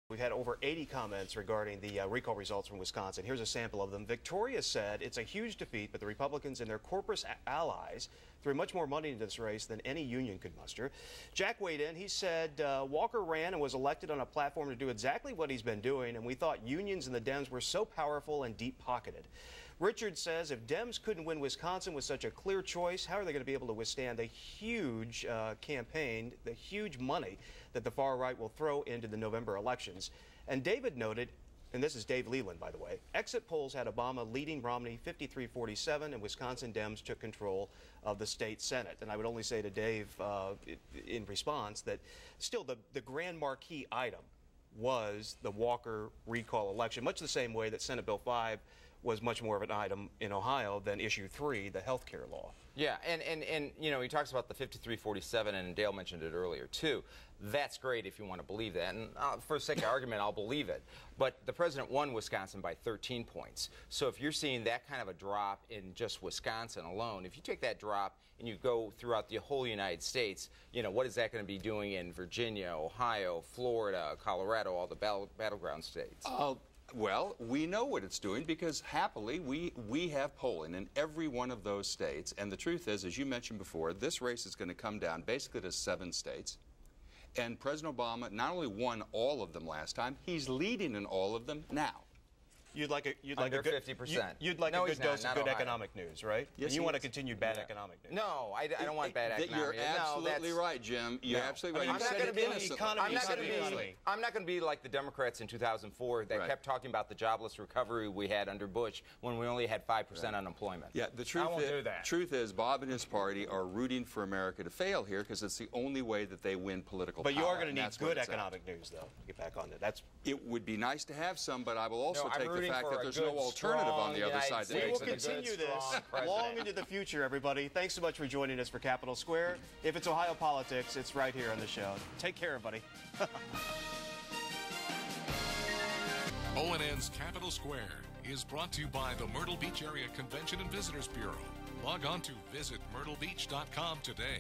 We've had over 80 comments regarding the recall results from Wisconsin. Here's a sample of them. Victoria said it's a huge defeat, but the Republicans and their corporate allies threw much more money into this race than any union could muster. Jack weighed in. He said Walker ran and was elected on a platform to do exactly what he's been doing, and we thought unions and the Dems were so powerful and deep-pocketed. Richard says if Dems couldn't win Wisconsin with such a clear choice, how are they going to be able to withstand the huge campaign, the huge money that the far right will throw into the November elections? And David noted, and this is Dave Leland, by the way, exit polls had Obama leading Romney 53-47, and Wisconsin Dems took control of the state Senate. And I would only say to Dave in response that still the grand marquee item was the Walker recall election, much the same way that Senate Bill 5 was much more of an item in Ohio than issue 3, the health care law. Yeah, and you know, he talks about the 53-47, and Dale mentioned it earlier too. That's great if you want to believe that, and for the sake of argument, I'll believe it. But the president won Wisconsin by 13 points. So if you're seeing that kind of a drop in just Wisconsin alone, if you take that drop and you go throughout the whole United States, you know, what is that going to be doing in Virginia, Ohio, Florida, Colorado, all the battleground states? Well, we know what it's doing because happily we have polling in every one of those states. And the truth is, as you mentioned before, this race is going to come down basically to 7 states. And President Obama not only won all of them last time, he's leading in all of them now. You'd like a good 50%. You'd like no, a good dose of good Ohio. economic news, right? Yes, and you want to continue bad economic news. No, I don't want bad economic You're news. absolutely right, Jim. You're absolutely right. I'm not going to be in the economy. I'm not going to be like the Democrats in 2004 that kept talking about the jobless recovery we had under Bush when we only had 5% unemployment. Yeah, the truth is Bob and his party are rooting for America to fail here because it's the only way that they win political power. But you are going to need good economic news, though, to get back on that. It would be nice to have some, but I will also take the fact that there's no alternative on the other side. We will continue this long into the future, everybody. Thanks so much for joining us for Capitol Square. If it's Ohio politics, it's right here on the show. Take care, everybody. ONN's Capitol Square is brought to you by the Myrtle Beach Area Convention and Visitors Bureau. Log on to visitmyrtlebeach.com today.